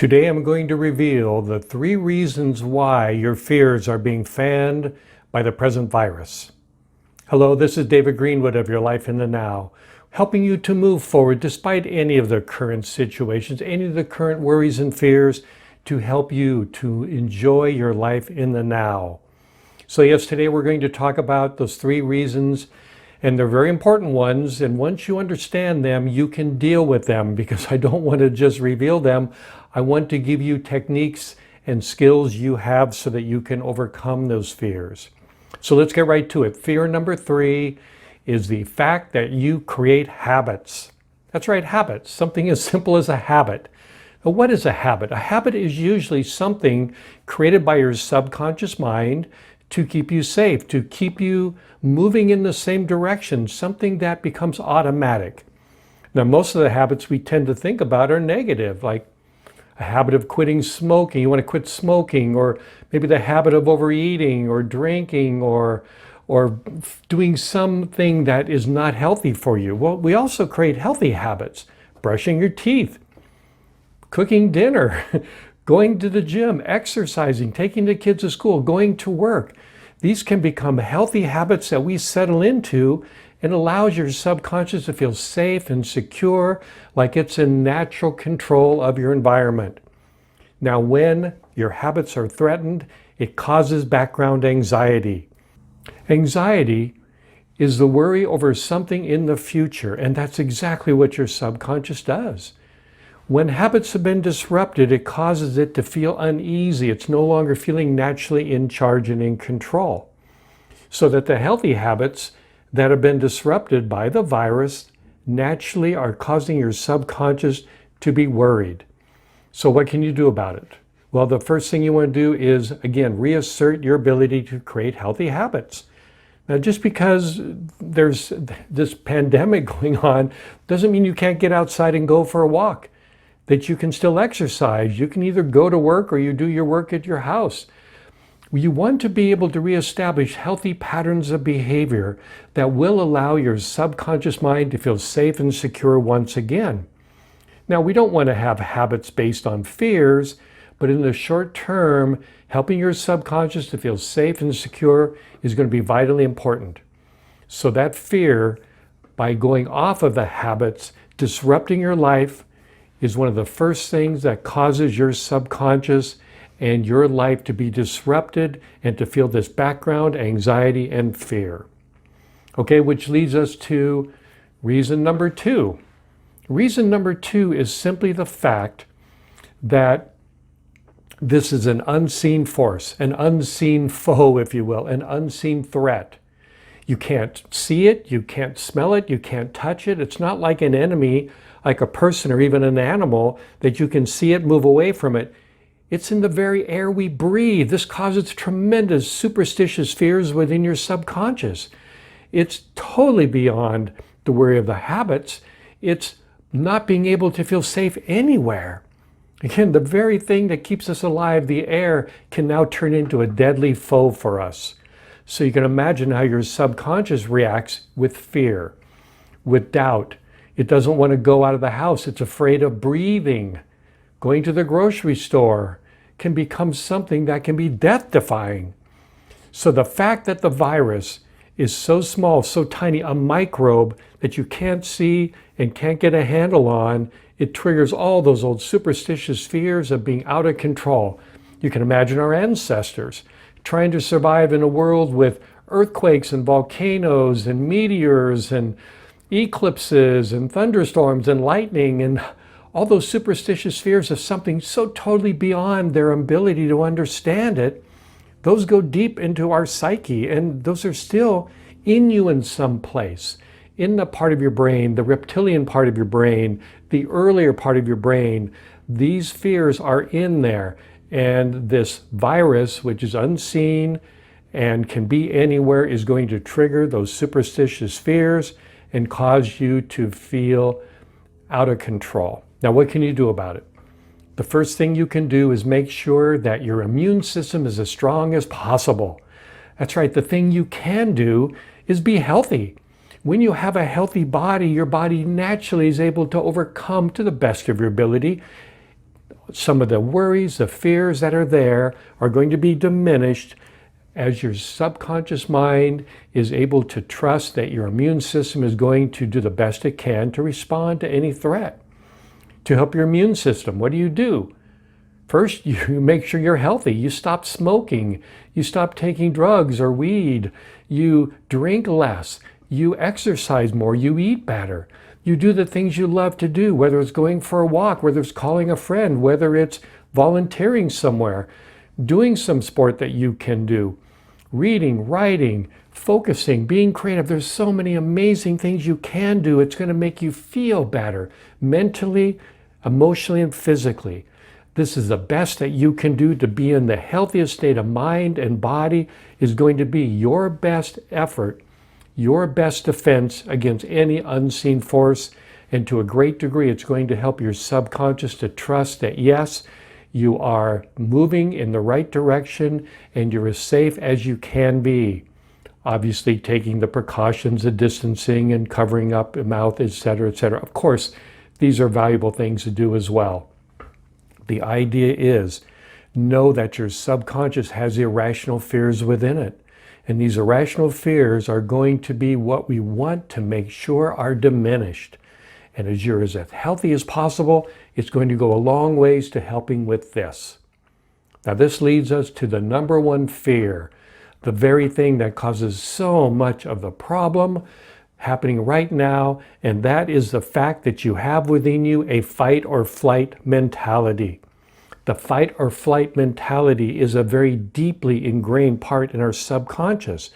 Today I'm going to reveal the 3 reasons why your fears are being fanned by the present virus. Hello, this is David Greenwood of Your Life in the Now, helping you to move forward despite any of the current situations, any of the current worries and fears, to help you to enjoy your life in the now. So yes, today we're going to talk about those 3 reasons, and they're very important ones, and once you understand them, you can deal with them, because I don't want to just reveal them. I want to give you techniques and skills you have so that you can overcome those fears. So let's get right to it. Fear number 3 is the fact that you create habits. That's right, habits. Something as simple as a habit. Now, what is a habit? A habit is usually something created by your subconscious mind to keep you safe, to keep you moving in the same direction, something that becomes automatic. Now, most of the habits we tend to think about are negative, like a habit of quitting smoking. You want to quit smoking, or maybe the habit of overeating or drinking or doing something that is not healthy for you. Well, we also create healthy habits. Brushing your teeth, cooking dinner, going to the gym, exercising, taking the kids to school, going to work. These can become healthy habits that we settle into, and allows your subconscious to feel safe and secure, like it's in natural control of your environment. Now, when your habits are threatened, it causes background anxiety. Anxiety is the worry over something in the future, and that's exactly what your subconscious does. When habits have been disrupted, it causes it to feel uneasy. It's no longer feeling naturally in charge and in control. So that the healthy habits that have been disrupted by the virus naturally are causing your subconscious to be worried. So what can you do about it? Well, the first thing you want to do is, again, reassert your ability to create healthy habits. Now, just because there's this pandemic going on doesn't mean you can't get outside and go for a walk, that you can still exercise. You can either go to work or you do your work at your house. You want to be able to reestablish healthy patterns of behavior that will allow your subconscious mind to feel safe and secure once again. Now, we don't want to have habits based on fears, but in the short term, helping your subconscious to feel safe and secure is going to be vitally important. So that fear, by going off of the habits, disrupting your life, is one of the first things that causes your subconscious and your life to be disrupted and to feel this background anxiety and fear. Okay, which leads us to reason number 2. Reason number 2 is simply the fact that this is an unseen force, an unseen foe, if you will, an unseen threat. You can't see it, you can't smell it, you can't touch it. It's not like an enemy, like a person or even an animal, that you can see it, move away from it. It's in the very air we breathe. This causes tremendous superstitious fears within your subconscious. It's totally beyond the worry of the habits. It's not being able to feel safe anywhere. Again, the very thing that keeps us alive, the air, can now turn into a deadly foe for us. So you can imagine how your subconscious reacts with fear, with doubt. It doesn't want to go out of the house. It's afraid of breathing. Going to the grocery store can become something that can be death-defying. So the fact that the virus is so small, so tiny, a microbe that you can't see and can't get a handle on, it triggers all those old superstitious fears of being out of control. You can imagine our ancestors trying to survive in a world with earthquakes and volcanoes and meteors and eclipses and thunderstorms and lightning and all those superstitious fears of something so totally beyond their ability to understand it. Those go deep into our psyche, and those are still in you in some place, in the part of your brain, the reptilian part of your brain, the earlier part of your brain. These fears are in there, and this virus, which is unseen and can be anywhere, is going to trigger those superstitious fears and cause you to feel out of control. Now, what can you do about it? The first thing you can do is make sure that your immune system is as strong as possible. That's right, the thing you can do is be healthy. When you have a healthy body, your body naturally is able to overcome, to the best of your ability, some of the worries, the fears that are there are going to be diminished as your subconscious mind is able to trust that your immune system is going to do the best it can to respond to any threat. To help your immune system, what do? First, you make sure you're healthy. You stop smoking. You stop taking drugs or weed. You drink less. You exercise more. You eat better. You do the things you love to do, whether it's going for a walk, whether it's calling a friend, whether it's volunteering somewhere, doing some sport that you can do, reading, writing, focusing, being creative. There's so many amazing things you can do. It's going to make you feel better mentally, emotionally, and physically. This is the best that you can do to be in the healthiest state of mind and body is going to be your best effort, your best defense against any unseen force. And to a great degree, it's going to help your subconscious to trust that, yes, you are moving in the right direction and you're as safe as you can be. Obviously, taking the precautions, the distancing and covering up the mouth, etc., etc. Of course, these are valuable things to do as well. The idea is, know that your subconscious has irrational fears within it. And these irrational fears are going to be what we want to make sure are diminished. And as you're as healthy as possible, it's going to go a long ways to helping with this. Now, this leads us to the number one fear, the very thing that causes so much of the problem happening right now, and that is the fact that you have within you a fight or flight mentality. The fight or flight mentality is a very deeply ingrained part in our subconscious.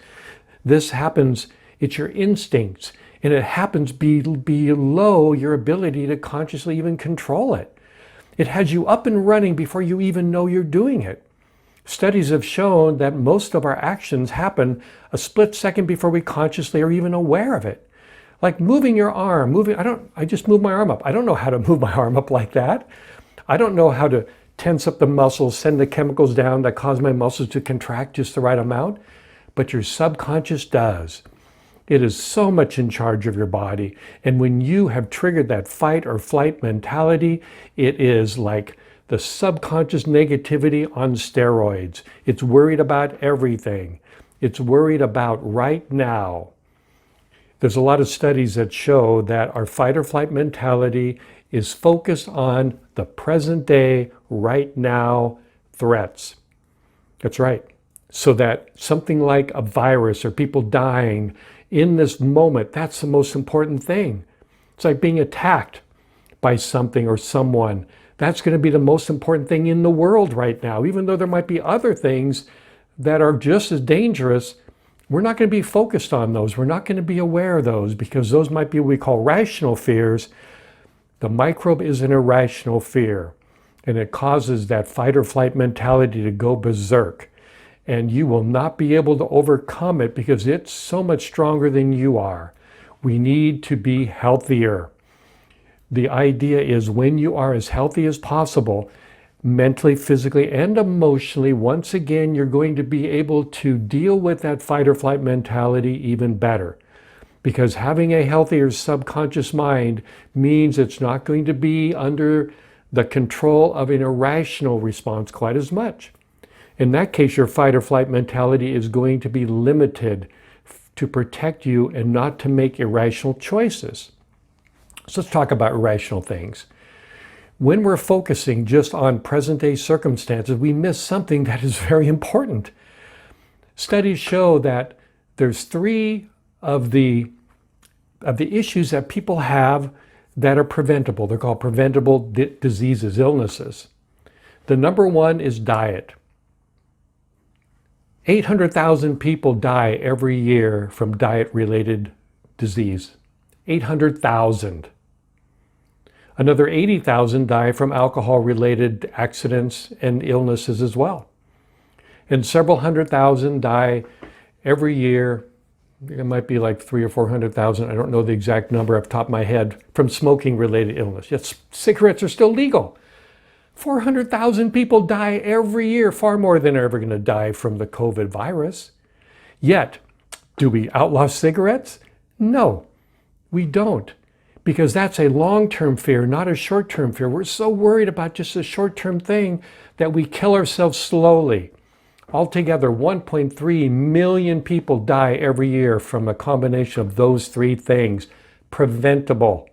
This happens, it's your instincts, and it happens below your ability to consciously even control it. It has you up and running before you even know you're doing it. Studies have shown that most of our actions happen a split second before we consciously are even aware of it. Like moving your arm, I just move my arm up. I don't know how to move my arm up like that. I don't know how to tense up the muscles, send the chemicals down that cause my muscles to contract just the right amount, but your subconscious does. It is so much in charge of your body. And when you have triggered that fight or flight mentality, it is like the subconscious negativity on steroids. It's worried about everything. It's worried about right now. There's a lot of studies that show that our fight or flight mentality is focused on the present day, right now threats. That's right. So that something like a virus or people dying in this moment, that's the most important thing. It's like being attacked by something or someone. That's going to be the most important thing in the world right now. Even though there might be other things that are just as dangerous, we're not going to be focused on those. We're not going to be aware of those because those might be what we call rational fears. The microbe is an irrational fear, and it causes that fight or flight mentality to go berserk. And you will not be able to overcome it because it's so much stronger than you are. We need to be healthier. The idea is when you are as healthy as possible, mentally, physically, and emotionally, once again, you're going to be able to deal with that fight or flight mentality even better. Because having a healthier subconscious mind means it's not going to be under the control of an irrational response quite as much. In that case, your fight or flight mentality is going to be limited to protect you and not to make irrational choices. So let's talk about irrational things. When we're focusing just on present day circumstances, we miss something that is very important. Studies show that there's three of the issues that people have that are preventable. They're called preventable diseases, illnesses. The number one is diet. 800,000 people die every year from diet-related disease. 800,000. Another 80,000 die from alcohol-related accidents and illnesses as well. And several hundred thousand die every year. It might be like 300,000 or 400,000. I don't know the exact number off the top of my head from smoking-related illness. Yes, cigarettes are still legal. 400,000 people die every year, far more than are ever going to die from the COVID virus. Yet, do we outlaw cigarettes? No, we don't. because that's a long-term fear, not a short-term fear. We're so worried about just a short-term thing that we kill ourselves slowly. Altogether, 1.3 million people die every year from a combination of those three things. Preventable.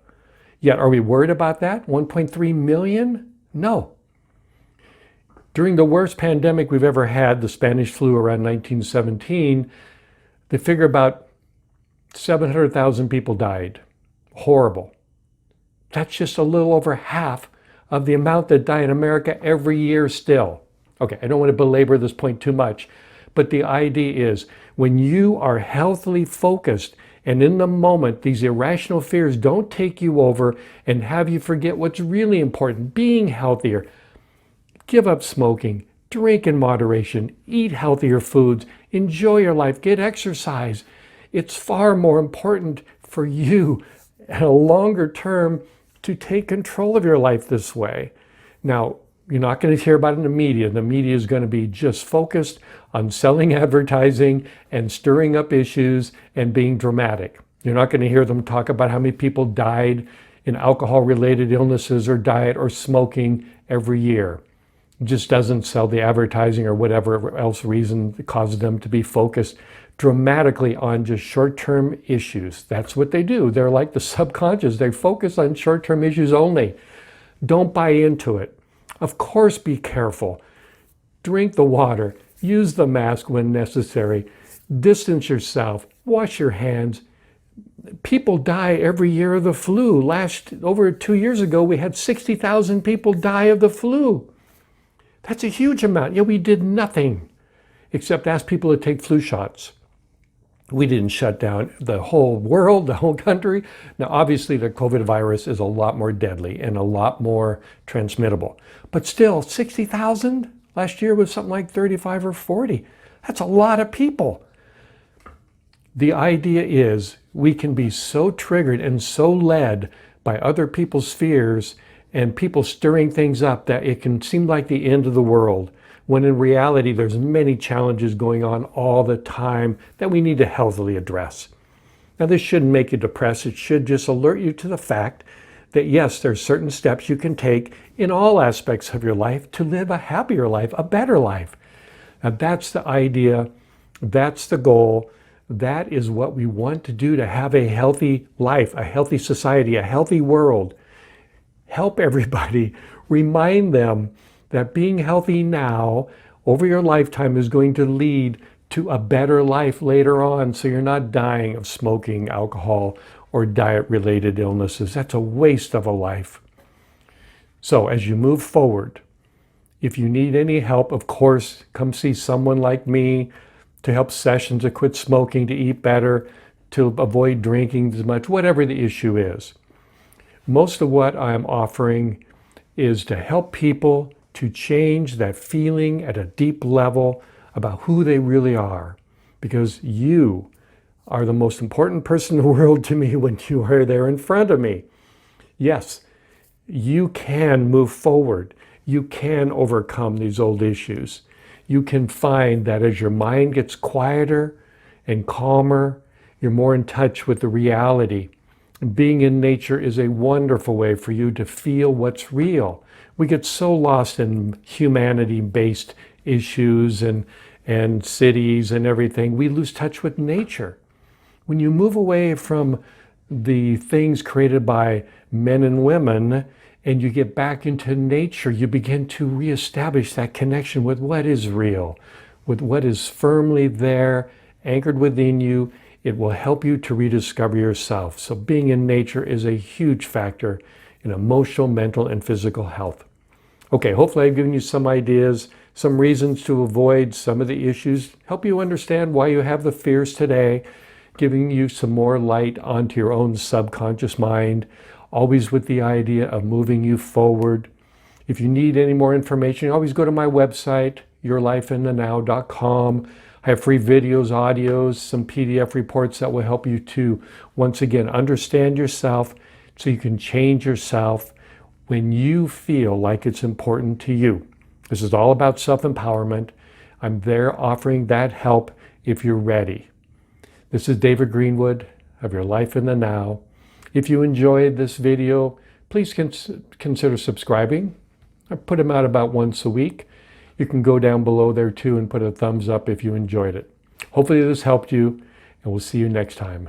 Yet, are we worried about that? 1.3 million? No. During the worst pandemic we've ever had, the Spanish flu around 1917, they figure about 700,000 people died. Horrible. That's just a little over half of the amount that die in America every year still. Okay, I don't want to belabor this point too much, but the idea is when you are healthily focused and in the moment, these irrational fears don't take you over and have you forget what's really important, being healthier. Give up smoking, drink in moderation, eat healthier foods, enjoy your life, get exercise. It's far more important for you at a longer term to take control of your life this way. Now, you're not going to hear about it in the media. The media is going to be just focused on selling advertising and stirring up issues and being dramatic. You're not going to hear them talk about how many people died in alcohol-related illnesses or diet or smoking every year. It just doesn't sell the advertising or whatever else reason that causes them to be focused dramatically on just short-term issues. That's what they do. They're like the subconscious. They focus on short-term issues only. Don't buy into it. Of course, be careful. Drink the water. Use the mask when necessary. Distance yourself. Wash your hands. People die every year of the flu. Over 2 years ago, we had 60,000 people die of the flu. That's a huge amount. Yet we did nothing except ask people to take flu shots. We didn't shut down the whole world, the whole country. Now, obviously, the COVID virus is a lot more deadly and a lot more transmittable. But still, 60,000 last year was something like 35 or 40. That's a lot of people. The idea is we can be so triggered and so led by other people's fears and people stirring things up that it can seem like the end of the world, when in reality there's many challenges going on all the time that we need to healthily address. Now, this shouldn't make you depressed. It should just alert you to the fact that yes, there's certain steps you can take in all aspects of your life to live a happier life, a better life. And that's the idea, that's the goal, that is what we want to do to have a healthy life, a healthy society, a healthy world. Help everybody, remind them that being healthy now over your lifetime is going to lead to a better life later on, so you're not dying of smoking, alcohol, or diet-related illnesses. That's a waste of a life. So as you move forward, if you need any help, of course, come see someone like me to help sessions to quit smoking, to eat better, to avoid drinking as much, whatever the issue is. Most of what I'm offering is to help people to change that feeling at a deep level about who they really are, because you are the most important person in the world to me when you are there in front of me. Yes, you can move forward. You can overcome these old issues. You can find that as your mind gets quieter and calmer, you're more in touch with the reality. Being in nature is a wonderful way for you to feel what's real. We get so lost in humanity-based issues and cities and everything, we lose touch with nature. When you move away from the things created by men and women and you get back into nature, you begin to reestablish that connection with what is real, with what is firmly there, anchored within you. It will help you to rediscover yourself. So being in nature is a huge factor in emotional, mental, and physical health. Okay, hopefully I've given you some ideas, some reasons to avoid some of the issues, help you understand why you have the fears today, giving you some more light onto your own subconscious mind, always with the idea of moving you forward. If you need any more information, always go to my website, yourlifeinthenow.com. I have free videos, audios, some PDF reports that will help you to, once again, understand yourself so you can change yourself when you feel like it's important to you. This is all about self-empowerment. I'm there offering that help if you're ready. This is David Greenwood of Your Life in the Now. If you enjoyed this video, please consider subscribing. I put them out about once a week. You can go down below there too and put a thumbs up if you enjoyed it. Hopefully this helped you, and we'll see you next time.